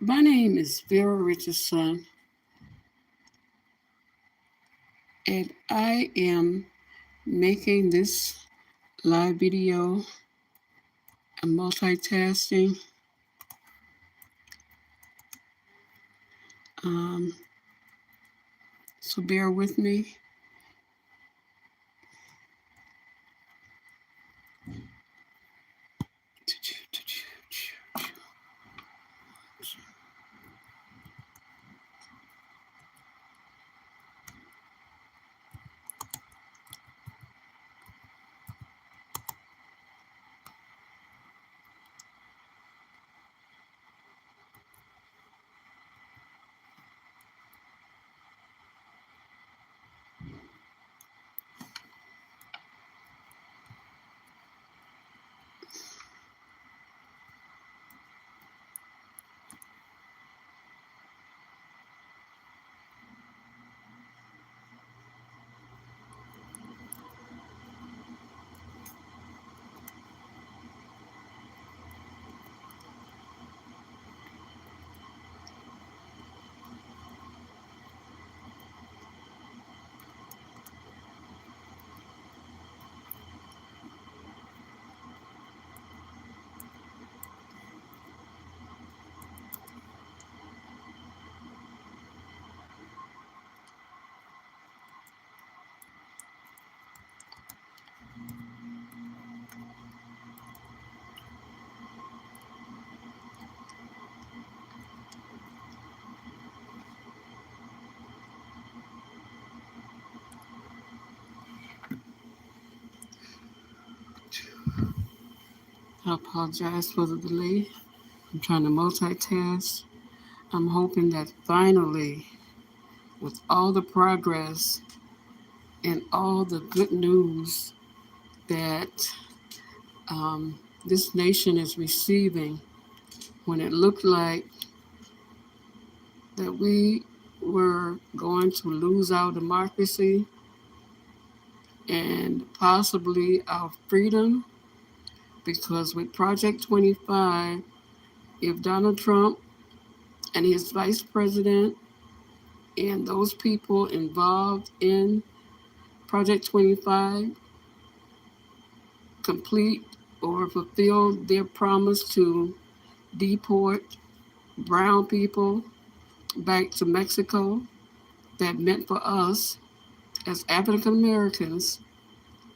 My name is Vera Richardson, and I am making this live video and multitasking. Um, so bear with me. I apologize for the delay. I'm trying to multitask. I'm hoping that finally, with all the progress and all the good news that this nation is receiving, when it looked like that we were going to lose our democracy and possibly our freedom, because with Project 25, if Donald Trump and his vice president and those people involved in Project 25 complete or fulfill their promise to deport brown people back to Mexico, that meant for us as African Americans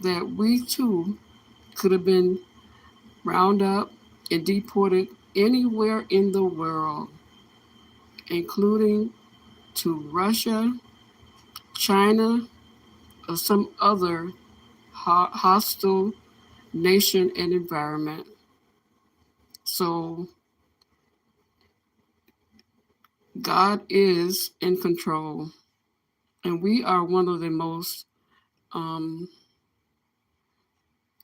that we too could have been rounded up and deported anywhere in the world, including to Russia, China, or some other hostile nation and environment. So God is in control, and we are one of the most, I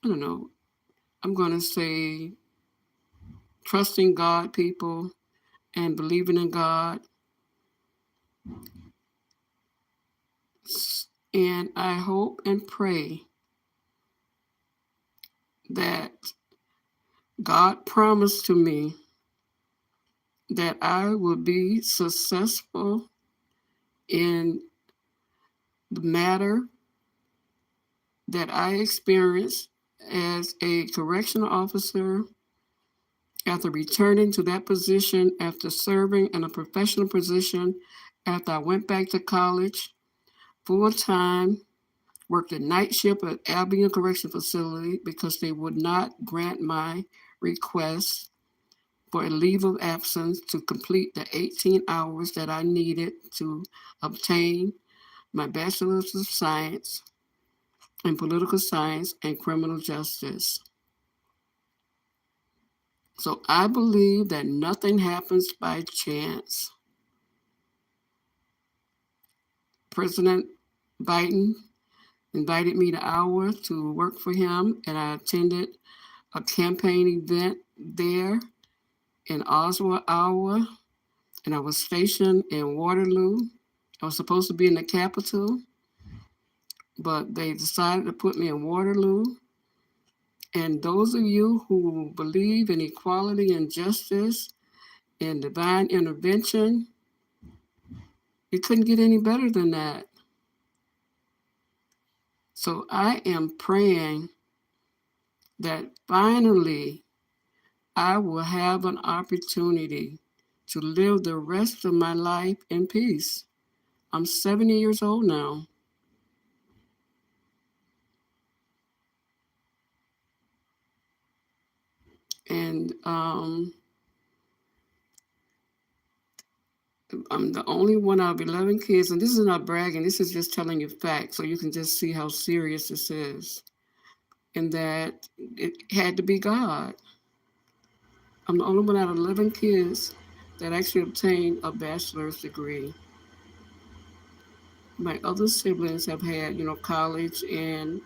don't know, I'm going to say trusting God people and believing in God. And I hope and pray that God promised to me that I will be successful in the matter that I experienced as a correctional officer after returning to that position after serving in a professional position after I went back to college full time, worked a night shift at Albion Correctional Facility because they would not grant my request for a leave of absence to complete the 18 hours that I needed to obtain my Bachelor's of Science in Political Science and Criminal Justice. So I believe that nothing happens by chance. President Biden invited me to Iowa to work for him, and I attended a campaign event there in Oswald, Iowa, and I was stationed in Waterloo. I was supposed to be in the Capitol, but they decided to put me in Waterloo. And those of you who believe in equality and justice and divine intervention. It couldn't get any better than that. So I am praying that finally I will have an opportunity to live the rest of my life in peace. I'm 70 years old now. And I'm the only one out of 11 kids. And this is not bragging. This is just telling you facts so you can just see how serious this is. And that it had to be God. I'm the only one out of 11 kids that actually obtained a bachelor's degree. My other siblings have had, college and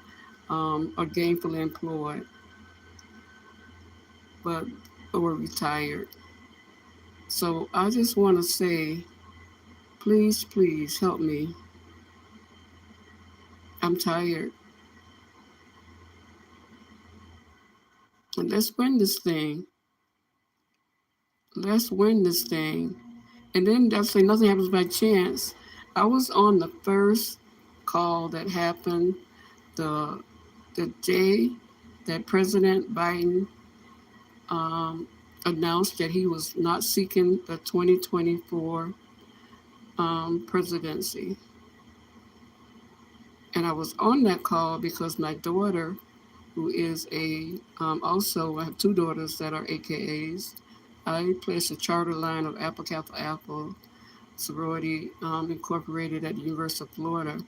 are gainfully employed, but were retired. So I just want to say, please, please help me. I'm tired. And let's win this thing. Let's win this thing. And then I say nothing happens by chance. I was on the first call that happened the day that President Biden announced that he was not seeking the 2024 presidency. And I was on that call because my daughter, who is also, I have two daughters that are AKAs. I pledged a charter line of Kappa Alpha Sorority Incorporated at the University of Florida.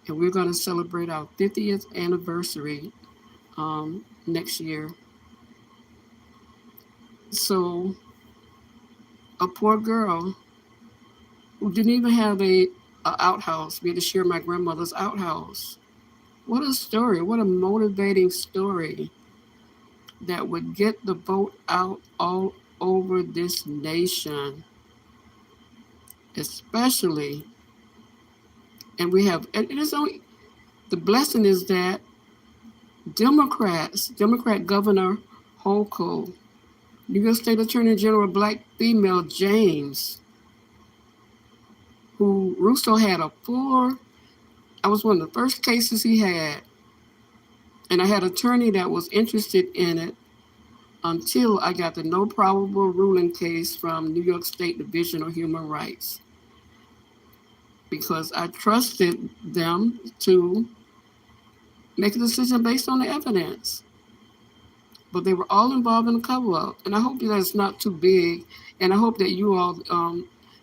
And we're going to celebrate our 50th anniversary next year. So a poor girl who didn't even have a outhouse. We had to share my grandmother's outhouse. What a story. What a motivating story that would get the vote out all over this nation. Especially, and it is only, the blessing is that Democrat Governor Hochul, New York State Attorney General Black female James, who Russo had I was one of the first cases he had, and I had an attorney that was interested in it until I got the no probable ruling case from New York State Division of Human Rights, because I trusted them to make a decision based on the evidence. But they were all involved in the cover-up, and I hope that it's not too big, and I hope that you all,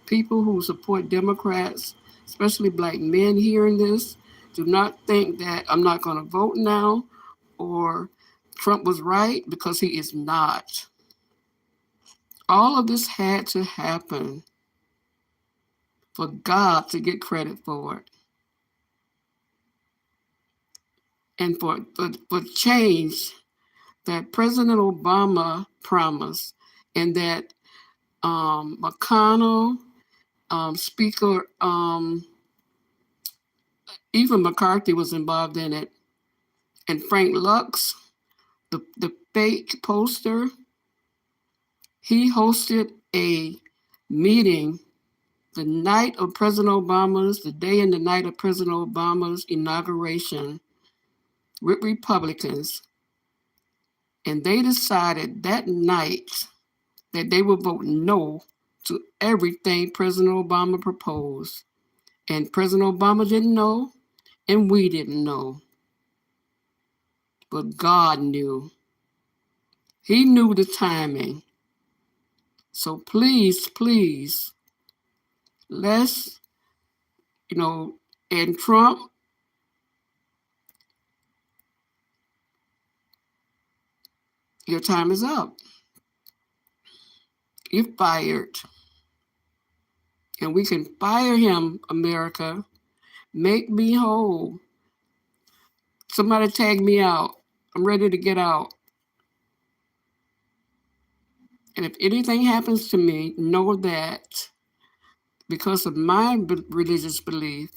people who support Democrats, especially Black men hearing this, do not think that I'm not going to vote now or Trump was right, because he is not. All of this had to happen for God to get credit for it, and for change that President Obama promised, and that McConnell, Speaker, even McCarthy was involved in it, and Frank Lux, the fake poster, he hosted a meeting the day and the night of President Obama's inauguration with Republicans. And they decided that night that they would vote no to everything President Obama proposed. And President Obama didn't know, and we didn't know. But God knew. He knew the timing. So please, please, let's, and Trump, your time is up. You're fired. And we can fire him, America. Make me whole. Somebody tag me out. I'm ready to get out. And if anything happens to me, know that because of my religious belief,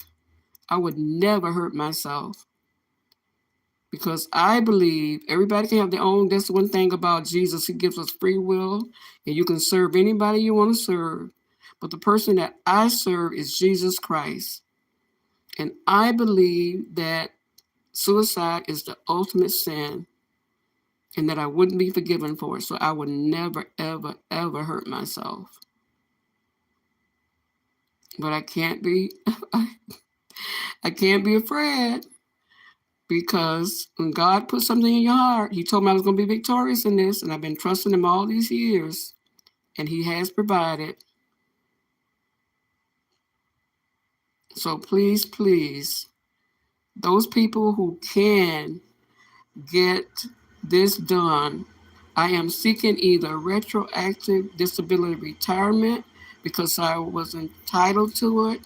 I would never hurt myself, because I believe everybody can have their own. That's one thing about Jesus. He gives us free will, and you can serve anybody you want to serve. But the person that I serve is Jesus Christ. And I believe that suicide is the ultimate sin and that I wouldn't be forgiven for it. So I would never, ever, ever hurt myself. But I can't be, I can't be afraid, because when God put something in your heart, He told me I was going to be victorious in this, and I've been trusting Him all these years, and He has provided. So please, please, those people who can get this done, I am seeking either retroactive disability retirement because I was entitled to it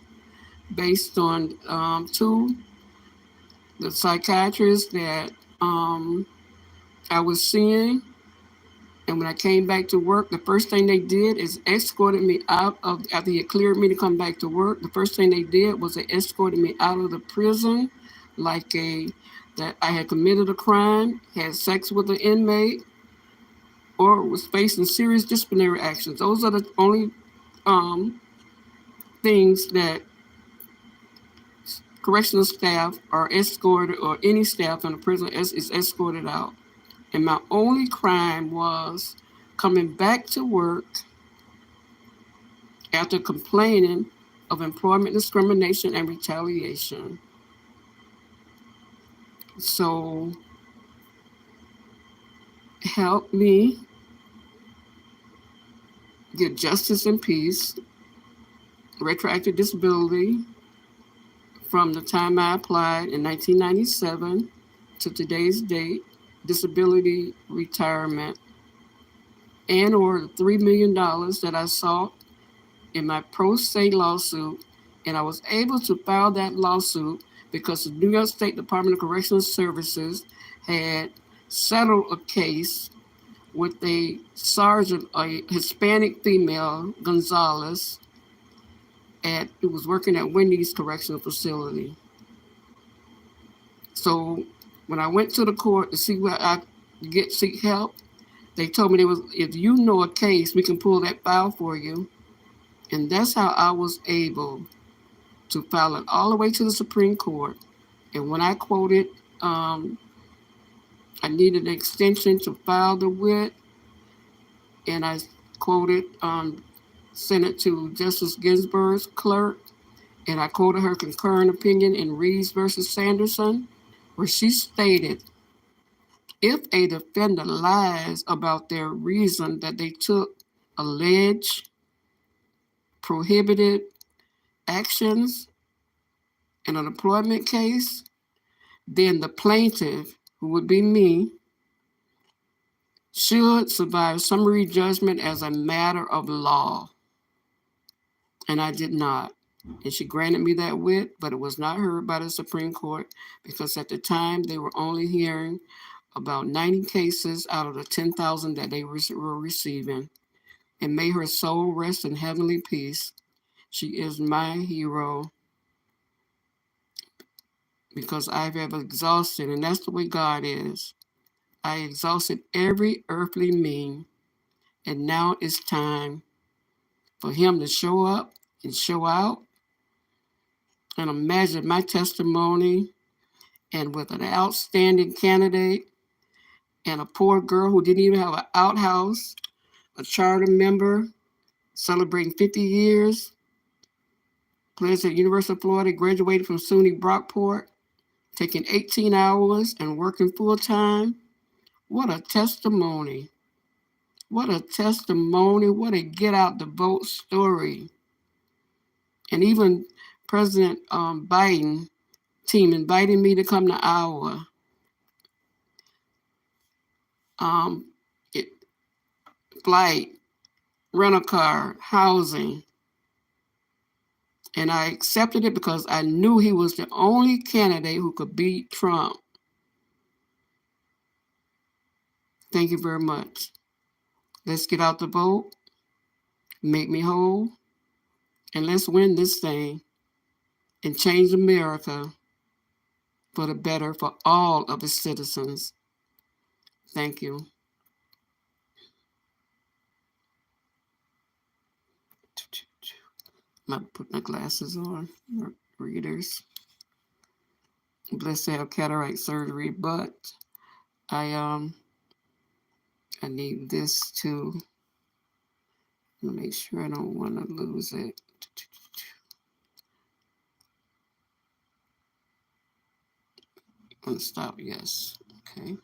based on the psychiatrists that I was seeing. And when I came back to work, the first thing they did is escorted me out of, after he had cleared me to come back to work, the first thing they did was they escorted me out of the prison that I had committed a crime, had sex with an inmate, or was facing serious disciplinary actions. Those are the only things that correctional staff are escorted, or any staff in a prison is escorted out. And my only crime was coming back to work after complaining of employment discrimination and retaliation. So help me get justice and peace, retroactive disability from the time I applied in 1997 to today's date, disability retirement, and or the $3 million that I sought in my pro se lawsuit. And I was able to file that lawsuit because the New York State Department of Correctional Services had settled a case with a sergeant, a Hispanic female, Gonzalez, who was working at Wendy's Correctional Facility. So when I went to the court to see where I seek help, they told me if you know a case, we can pull that file for you. And that's how I was able to file it all the way to the Supreme Court. And when I quoted, I needed an extension to file the writ, and I quoted, sent it to Justice Ginsburg's clerk, and I quoted her concurring opinion in Reeves versus Sanderson, where she stated, if a defendant lies about their reason that they took alleged prohibited actions in an employment case, then the plaintiff, who would be me, should survive summary judgment as a matter of law. And I did not. And she granted me that writ, but it was not heard by the Supreme Court because at the time they were only hearing about 90 cases out of the 10,000 that they were receiving. And may her soul rest in heavenly peace. She is my hero because I've ever exhausted, and that's the way God is. I exhausted every earthly mean, and now it's time for Him to show up and show out. And imagine my testimony, and with an outstanding candidate and a poor girl who didn't even have an outhouse, a charter member celebrating 50 years, pledged at University of Florida, graduated from SUNY Brockport, taking 18 hours and working full time. What a testimony. What a testimony. What a get out the vote story. And even President Biden team invited me to come to Iowa. Flight, rental car, housing. And I accepted it because I knew he was the only candidate who could beat Trump. Thank you very much. Let's get out the vote, make me whole, and let's win this thing and change America for the better for all of its citizens. Thank you. I'm going to put my glasses on, readers. I'm blessed to have cataract surgery, but I need this to make sure I don't want to lose it. I'm going to stop, yes, okay.